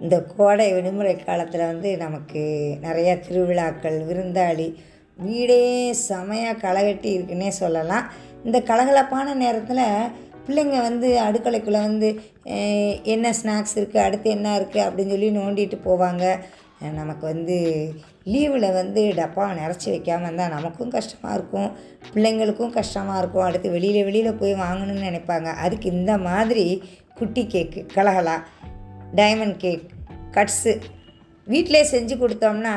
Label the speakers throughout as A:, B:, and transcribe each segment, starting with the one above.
A: இந்த கோடை விடுமுறை காலத்தில் வந்து நமக்கு நிறையா திருவிழாக்கள், விருந்தாளி, வீடே செமையாக களைகட்டி இருக்குன்னே சொல்லலாம். இந்த கலகலப்பான நேரத்தில் பிள்ளைங்க வந்து அடுக்கலைக்குள்ளே வந்து என்ன ஸ்நாக்ஸ் இருக்குது, அடுத்து என்ன இருக்குது அப்படின்னு சொல்லி நோண்டிட்டு போவாங்க. நமக்கு வந்து லீவில் வந்து டப்பாவை நிறச்சி வைக்காமல் இருந்தால் நமக்கும் கஷ்டமாக இருக்கும், பிள்ளைங்களுக்கும் கஷ்டமாக இருக்கும். அடுத்து வெளியில் போய் வாங்கணும்னு நினைப்பாங்க. அதுக்கு இந்த மாதிரி குட்டி கேக்கு, கலகலா, டைமண்ட் கேக், கட்ஸு வீட்டிலே செஞ்சு கொடுத்தோம்னா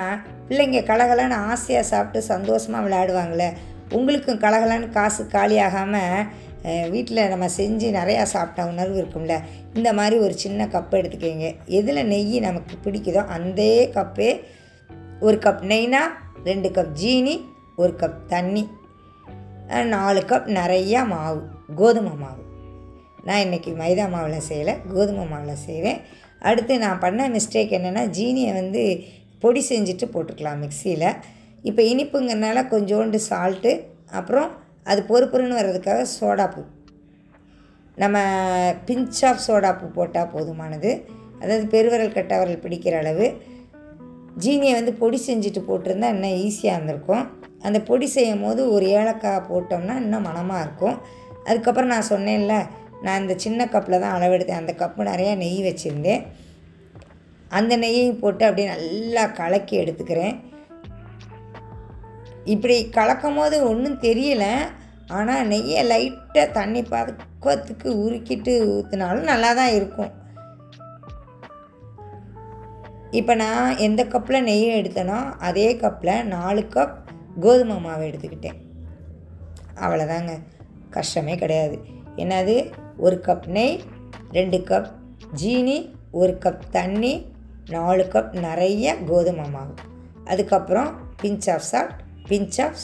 A: பிள்ளைங்க கலகலான்னு ஆசையாக சாப்பிட்டு சந்தோஷமாக விளையாடுவாங்களே. உங்களுக்கும் கலகலான்னு காசு காலியாகாமல் வீட்டில் நம்ம செஞ்சு நிறையா சாப்பிட்ட உணர்வு இருக்கும்ல. இந்த மாதிரி ஒரு சின்ன கப்பு எடுத்துக்கோங்க. எதில் நெய் நமக்கு பிடிக்குதோ அந்த கப்பே, 1 கப் நெய்னா 2 கப் ஜீனி, 1 கப் தண்ணி, 4 கப் நிறையா மாவு, கோதுமை மாவு. நான் இன்றைக்கி மைதா மாவில் செய்யலை, கோதுமை மாவில் செய்கிறேன். அடுத்து நான் பண்ண மிஸ்டேக் என்னென்னா, ஜீனியை வந்து பொடி செஞ்சுட்டு போட்டுக்கலாம் மிக்சியில். இப்போ இனிப்புங்கிறனால கொஞ்சோண்டு சால்ட்டு, அப்புறம் அது பொறுப்புன்னு வர்றதுக்காக சோடாப்பு, நம்ம பிஞ்ச் ஆஃப் சோடாப்பு போட்டால் போதுமானது. அதாவது பெருவிரல் கட்டவரல் பிடிக்கிற அளவு. ஜீனியை வந்து பொடி செஞ்சுட்டு போட்டிருந்தா இன்னும் ஈஸியாக இருந்திருக்கும். அந்த பொடி செய்யும் போது ஒரு ஏலக்காய் போட்டோம்னா இன்னும் மணமாக இருக்கும். அதுக்கப்புறம் நான் சொன்னேன்ல, நான் இந்த சின்ன கப்பில் தான் அளவெடுத்தேன். அந்த கப்பு நிறையா நெய் வச்சுருந்தேன். அந்த நெய்யையும் போட்டு அப்படியே நல்லா கலக்கி எடுத்துக்கிறேன். இப்படி கலக்கும் போது ஒன்றும் தெரியல, ஆனால் நெய்யை லைட்டாக தண்ணி பக்குவத்துக்கு உருக்கிட்டு ஊற்றினாலும் நல்லா தான் இருக்கும். இப்போ நான் எந்த கப்பில் நெய்யை எடுத்தேனோ அதே கப்பில் 4 கப் கோதுமை மாவு எடுத்துக்கிட்டேன். அவ்வளோதாங்க, கஷ்டமே கிடையாது. என்னது, 1 கப் நெய், 2 கப் ஜீனி, 1 கப் தண்ணி, 4 கப் நிறைய கோதுமை மாவு, அதுக்கப்புறம் pinch of salt, pinch of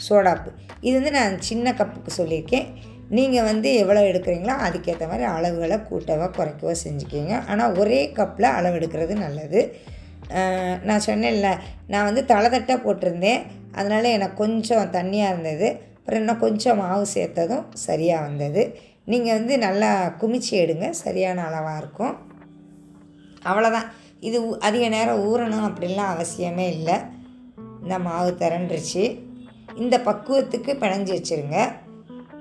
A: சோடாப்பு. இது வந்து நான் சின்ன கப்புக்கு சொல்லியிருக்கேன். நீங்கள் வந்து எவ்வளோ எடுக்கிறீங்களோ அதுக்கேற்ற மாதிரி அளவுகளை கூட்டவோ குறைக்கவோ செஞ்சுக்கிங்க. ஆனால் ஒரே கப்பில் அளவு எடுக்கிறது நல்லது. நான் சொன்னேன்ல, நான் வந்து தட்டை போட்டிருந்தேன், அதனால் எனக்கு கொஞ்சம் தண்ணியாக இருந்தது. அப்புறம் இன்னும் கொஞ்சம் மாவு சேர்த்ததும் சரியாக வந்தது. நீங்கள் வந்து நல்லா குமிச்சு எடுங்க, சரியான அளவாக இருக்கும். அவ்வளோதான். இது அதிக நேரம் ஊறணும் அப்படின்லாம் அவசியமே இல்லை. இந்த மாவு திரண்டுருச்சு. இந்த பக்குவத்துக்கு பிணைஞ்சி வச்சுருங்க.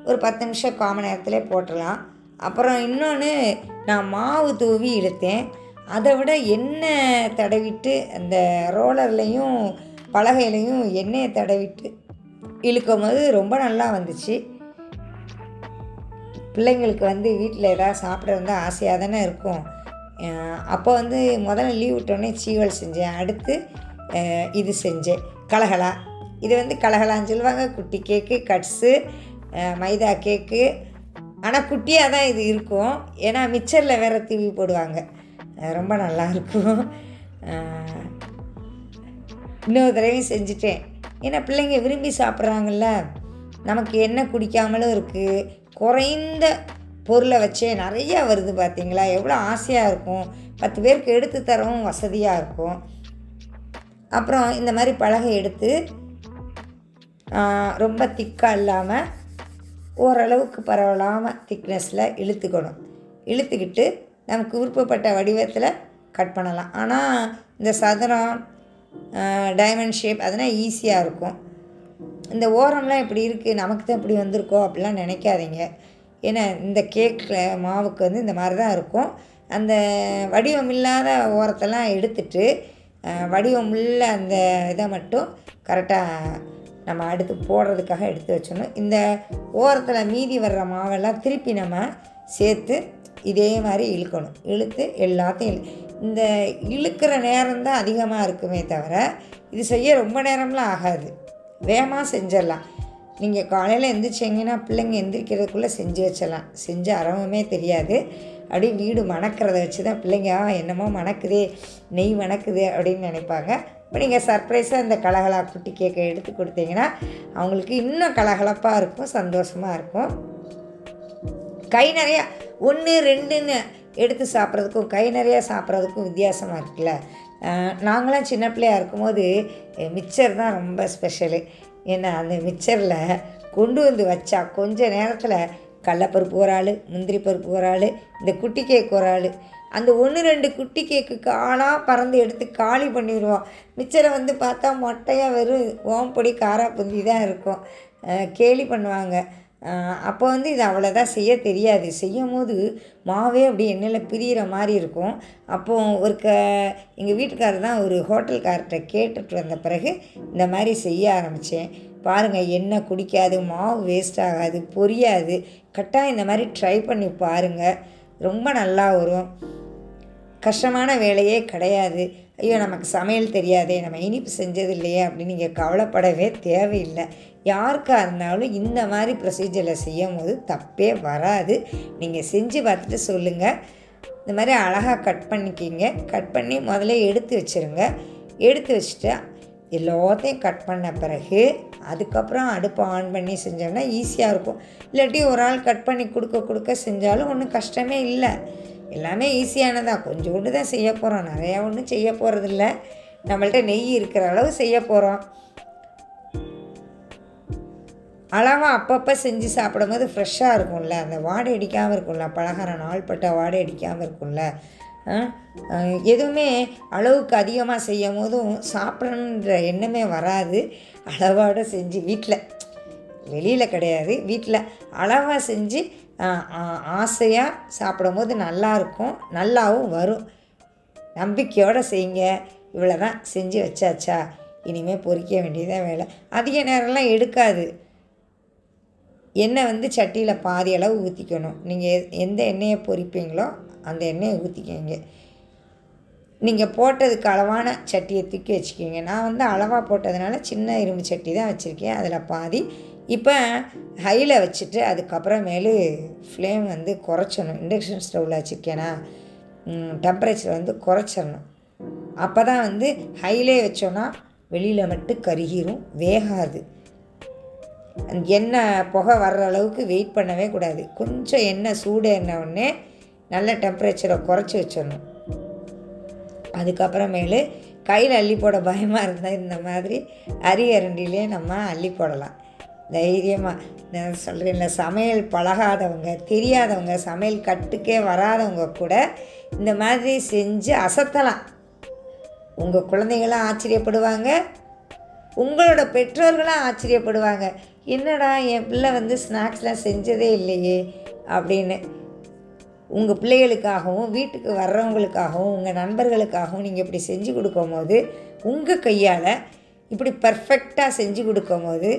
A: ஒரு 10 நிமிஷம் 1/4 மணி நேரத்திலே போட்டுடலாம். அப்புறம் இன்னொன்று, நான் மாவு தூவி இழுத்தேன். அதை விட எண்ணெய் தடவிட்டு அந்த ரோலர்லேயும் பலகையிலையும் எண்ணெயை தடவிட்டு இழுக்கும் போது ரொம்ப நல்லா வந்துச்சு. பிள்ளைங்களுக்கு வந்து வீட்டில் ஏதாவது சாப்பிட இருந்தால் ஆசையாக தானே இருக்கும். அப்போ வந்து முதல்ல லீவ் விட்டோடனே சீவல் செஞ்சேன். அடுத்து இது செஞ்சேன், கலகலா. இது வந்து கலகலான்னு சொல்லுவாங்க. குட்டி கேக்கு, கட்ஸு, மைதா கேக்கு. ஆனால் குட்டியாக தான் இது இருக்கும், ஏன்னா மிக்சரில் வேறு தூவி போடுவாங்க. ரொம்ப நல்லாயிருக்கும். இன்னொரு தடவையும் செஞ்சுட்டேன். ஏன்னா பிள்ளைங்க விரும்பி சாப்பிட்றாங்கல்ல. நமக்கு எண்ணெய் குடிக்காமலும் இருக்குது. குறைந்த பொருளை வச்சே நிறையா வருது பார்த்திங்களா, எவ்வளோ ஆசையாக இருக்கும். 10 பேருக்கு எடுத்து தரவும் வசதியாக இருக்கும். அப்புறம் இந்த மாதிரி பலகை எடுத்து ரொம்ப திக்காக இல்லாமல் ஓரளவுக்கு பரவலாமல் திக்னஸில் இழுத்துக்கணும். இழுத்துக்கிட்டு நமக்கு விருப்பப்பட்ட வடிவத்தில் கட் பண்ணலாம். ஆனால் இந்த சதுரம், டைமண்ட் ஷேப் அதெல்லாம் ஈஸியாக இருக்கும். இந்த ஓரம்லாம் இப்படி இருக்குது, நமக்கு தான் இப்படி வந்திருக்கோ அப்படிலாம் நினைக்காதீங்க. ஏன்னா இந்த கேக்கில் மாவுக்கு வந்து இந்த மாதிரி தான் இருக்கும். அந்த வடிவம் இல்லாத ஓரத்தெல்லாம் எடுத்துட்டு வடிவம் உள்ள அந்த இதை மட்டும் கரெக்டாக நம்ம அடுத்து போடுறதுக்காக எடுத்து வச்சிடணும். இந்த ஓரத்தில் மீதி வர்ற மாவெல்லாம் திருப்பி நம்ம சேர்த்து இதே மாதிரி இழுக்கணும். இழுத்து எல்லாத்தையும் இந்த இழுக்கிற நேரம்தான் அதிகமாக இருக்குமே தவிர இது செய்ய ரொம்ப நேரம்லாம் ஆகாது. வேகமாக செஞ்சிடலாம். நீங்கள் காலையில் எந்திரிச்சிங்கன்னா பிள்ளைங்க எந்திரிக்கிறதுக்குள்ளே செஞ்சு வச்சிடலாம். செஞ்சு அரவமே தெரியாது. அப்படியே வீடு மணக்கிறத வச்சு தான் பிள்ளைங்க என்னமோ மணக்குதே, நெய் மணக்குது அப்படின்னு நினைப்பாங்க. இப்போ நீங்கள் சர்ப்ரைஸாக இந்த கலகலா குட்டி கேக்கை எடுத்து கொடுத்தீங்கன்னா அவங்களுக்கு இன்னும் கலகலப்பாக இருக்கும், சந்தோஷமாக இருக்கும். கை நிறையா 1 2ன்னு எடுத்து சாப்பிட்றதுக்கும் கை நிறையா சாப்பிட்றதுக்கும் வித்தியாசமாக இருக்குல்ல. நாங்களாம் சின்ன பிள்ளையாக இருக்கும்போது மிக்சர் தான் ரொம்ப ஸ்பெஷலு. ஏன்னா அந்த மிக்சரில் கொண்டு வந்து வச்சா கொஞ்ச நேரத்தில் கடலப்பருப்பு ஒரு ஆள், முந்திரி பருப்பு ஒரு ஆள், இந்த குட்டி கேக் ஒரு ஆள், அந்த 1 2 குட்டி கேக்கு காலாக பறந்து எடுத்து காலி பண்ணிடுவோம். மிச்சரை வந்து பார்த்தா மொட்டையாக வெறும் ஓம்பொடி காராப்பூந்தி தான் இருக்கும். கேலி பண்ணுவாங்க. அப்போ வந்து இது அவ்வளோதான் செய்ய தெரியாது. செய்யும் போது மாவே அப்படி எண்ணெயில் பிரிகிற மாதிரி இருக்கும். அப்போது எங்கள் வீட்டுக்காரர் தான் ஒரு ஹோட்டல்கார்கிட்ட கேட்டுட்டு வந்த பிறகு இந்த மாதிரி செய்ய ஆரம்பித்தேன். பாருங்கள், எண்ணெய் குடிக்காது, மாவு வேஸ்ட் ஆகாது, பொரியாது. கட்டாயம் இந்த மாதிரி ட்ரை பண்ணி பாருங்கள், ரொம்ப நல்லா வரும். கஷ்டமான வேலையே கிடையாது. ஐயோ நமக்கு சமையல் தெரியாதே, நம்ம இனிப்பு செஞ்சது இல்லையே அப்படின்னு நீங்கள் கவலைப்படவே தேவையில்லை. யாருக்காக இருந்தாலும் இந்த மாதிரி ப்ரொசீஜரில் செய்யும் போது தப்பே வராது. நீங்கள் செஞ்சு பார்த்துட்டு சொல்லுங்கள். இந்த மாதிரி அழகாக கட் பண்ணிக்கிங்க. கட் பண்ணி முதல்ல எடுத்து வச்சுருங்க. எடுத்து வச்சுட்டு எல்லாத்தையும் கட் பண்ண பிறகு அதுக்கப்புறம் அடுப்பை ஆன் பண்ணி செஞ்சோம்னா ஈஸியாக இருக்கும். இல்லாட்டி ஒரு ஆள் கட் பண்ணி கொடுக்க செஞ்சாலும் ஒன்றும் கஷ்டமே இல்லை. எல்லாமே ஈஸியானதான். கொஞ்சோண்டு தான் செய்ய போகிறோம், நிறையா ஒன்றும் செய்ய போகிறதில்ல. நம்மள்ட்ட நெய் இருக்கிற அளவு செய்ய போகிறோம். அளவாக அப்பப்போ செஞ்சு சாப்பிடும் போது ஃப்ரெஷ்ஷாக இருக்கும்ல, அந்த வாடை அடிக்காமல் இருக்கும்ல, பலகாரம் நாள்பட்ட வாடை அடிக்காமல் இருக்கும்ல. எதுவுமே அளவுக்கு அதிகமாக செய்யும் போதும் சாப்பிடணுன்ற எண்ணமே வராது. அளவோடு செஞ்சு வீட்டில், வெளியில் கிடையாது, வீட்டில் அளவாக செஞ்சு ஆசையாக சாப்பிடும்போது நல்லாயிருக்கும், நல்லாவும் வரும். நம்பிக்கையோடு செய்யுங்க. இவ்வளோ தான் செஞ்சு வச்சாச்சா, இனிமேல் பொரிக்க வேண்டியதான் வேலை. அதிக நேரம்லாம் எடுக்காது. எண்ணெய் வந்து சட்டியில் பாதி அளவு ஊற்றிக்கணும். நீங்கள் எந்த எண்ணெயை பொரிப்பீங்களோ அந்த எண்ணெயை ஊற்றிக்கங்க. நீங்கள் போட்டதுக்கு அளவான சட்டியை தூக்கி வச்சுக்கிங்க. நான் வந்து அளவாக போட்டதுனால சின்ன இரும்பு சட்டி தான் வச்சுருக்கேன், அதில் பாதி. இப்போ ஹையில் வச்சுட்டு அதுக்கப்புறமேலு ஃப்ளேம் வந்து குறைச்சணும். இண்டக்ஷன் ஸ்டவ்வில் வச்சுருக்கேனா, டெம்பரேச்சர் வந்து குறைச்சிடணும். அப்போ தான் வந்து ஹையிலே வச்சோன்னா வெளியில் மட்டும் கருகிரும், வேகாது. எண்ணெய் புகை வர்ற அளவுக்கு வெயிட் பண்ணவே கூடாது. கொஞ்சம் எண்ணெய் சூடு உடனே நல்ல டெம்பரேச்சரை குறைச்சி வச்சிடணும். அதுக்கப்புறமேலு கையில் அள்ளி போட பயமாக இருந்தால் இந்த மாதிரி அரிகரண்டிலே நம்ம அள்ளி போடலாம் தைரியமாக. நான் சொல்கிறேன்ல, சமையல் பழகாதவங்க, தெரியாதவங்க, சமையல் கட்டுக்கே வராதவங்க கூட இந்த மாதிரி செஞ்சு அசத்தலாம். உங்கள் குழந்தைகளாம் ஆச்சரியப்படுவாங்க, உங்களோட பெற்றோர்களாம் ஆச்சரியப்படுவாங்க. என்னடா என் பிள்ளை வந்து ஸ்நாக்ஸ்லாம் செஞ்சதே இல்லையே அப்படின்னு. உங்கள் பிள்ளைகளுக்காகவும் வீட்டுக்கு வர்றவங்களுக்காகவும் உங்கள் நண்பர்களுக்காகவும் நீங்கள் இப்படி செஞ்சு கொடுக்கும்போது, உங்கள் கையால் இப்படி பர்ஃபெக்டாக செஞ்சு கொடுக்கும்போது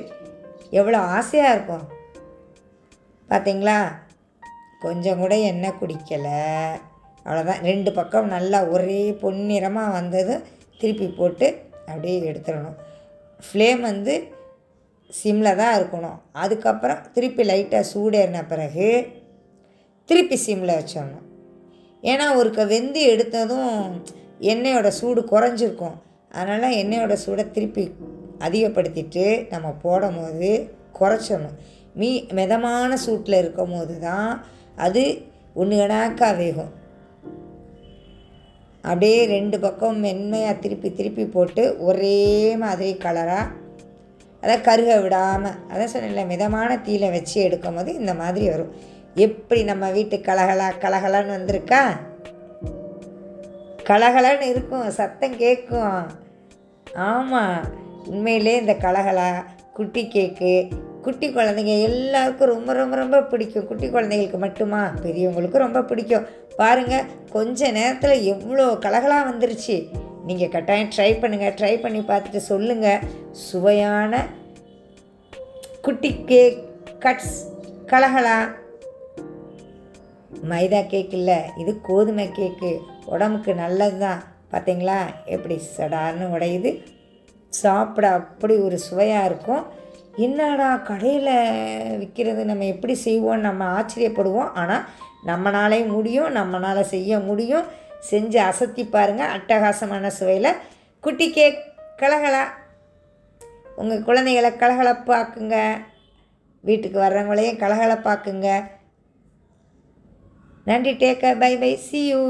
A: எவ்வளோ ஆசையாக இருக்கும் பார்த்தீங்களா. கொஞ்சம் கூட எண்ணெய் குடிக்கலை, அவ்வளோதான். 2 பக்கம் நல்லா ஒரே பொன்னிறமாக வந்ததும் திருப்பி போட்டு அப்படியே எடுத்துடணும். ஃப்ளேம் வந்து சிம்மில் தான் இருக்கணும். அதுக்கப்புறம் திருப்பி லைட்டாக சூடேறின பிறகு திருப்பி சிம்மில் வச்சிடணும். ஏன்னா ஒருக்க வெந்து எடுத்ததும் எண்ணெயோட சூடு குறைஞ்சிருக்கும். அதனால் எண்ணெயோட சூடை திருப்பி அதிகப்படுத்திட்டு நம்ம போடும் போது குறைச்சிடணும். மிதமான சூட்டில் இருக்கும் போது தான் அது ஒன்று கணக்காக வேகும். அப்படியே 2 பக்கம் மென்மையாக திருப்பி போட்டு ஒரே மாதிரி கலராக, அதான் கருக விடாமல், அதான் சொன்னேன்ல, மிதமான தீயில வச்சு எடுக்கும் போது இந்த மாதிரி வரும். எப்படி நம்ம வீட்டு கலகலான்னு வந்திருக்கா, கலகலான்னு இருக்கும், சத்தம் கேட்கும். ஆமாம், உண்மையிலே இந்த கலகலா குட்டி கேக்கு குட்டி குழந்தைங்க எல்லாருக்கும் ரொம்ப ரொம்ப ரொம்ப பிடிக்கும். குட்டி குழந்தைங்களுக்கு மட்டுமா, பெரியவங்களுக்கும் ரொம்ப பிடிக்கும். பாருங்கள், கொஞ்ச நேரத்தில் எவ்வளோ கலகலா வந்துருச்சு. நீங்கள் கட்டாயம் ட்ரை பண்ணுங்கள். ட்ரை பண்ணி பார்த்துட்டு சொல்லுங்கள். சுவையான குட்டி கேக் கட்ஸ் கலகலா. மைதா கேக் இல்லை, இது கோதுமை கேக்கு. உடம்புக்கு நல்லது தான். பார்த்தீங்களா எப்படி சடார்னு உடையுது. சாப்பிட அப்படி ஒரு சுவையாக இருக்கும். என்னடா கடையில் விற்கிறது நம்ம எப்படி செய்வோம் நம்ம ஆச்சரியப்படுவோம். ஆனால் நம்மளாலே முடியும், நம்மளால் செய்ய முடியும். செஞ்சு அசத்தி பாருங்கள். அட்டகாசமான சுவையில் குட்டி கேக் கலகலா. உங்கள் குழந்தைகளை கலகலப்பாக்குங்க, வீட்டுக்கு வர்றவங்களையும் கலகலப்பாக்குங்க. நன்றி. Take care. Bye bye. see you.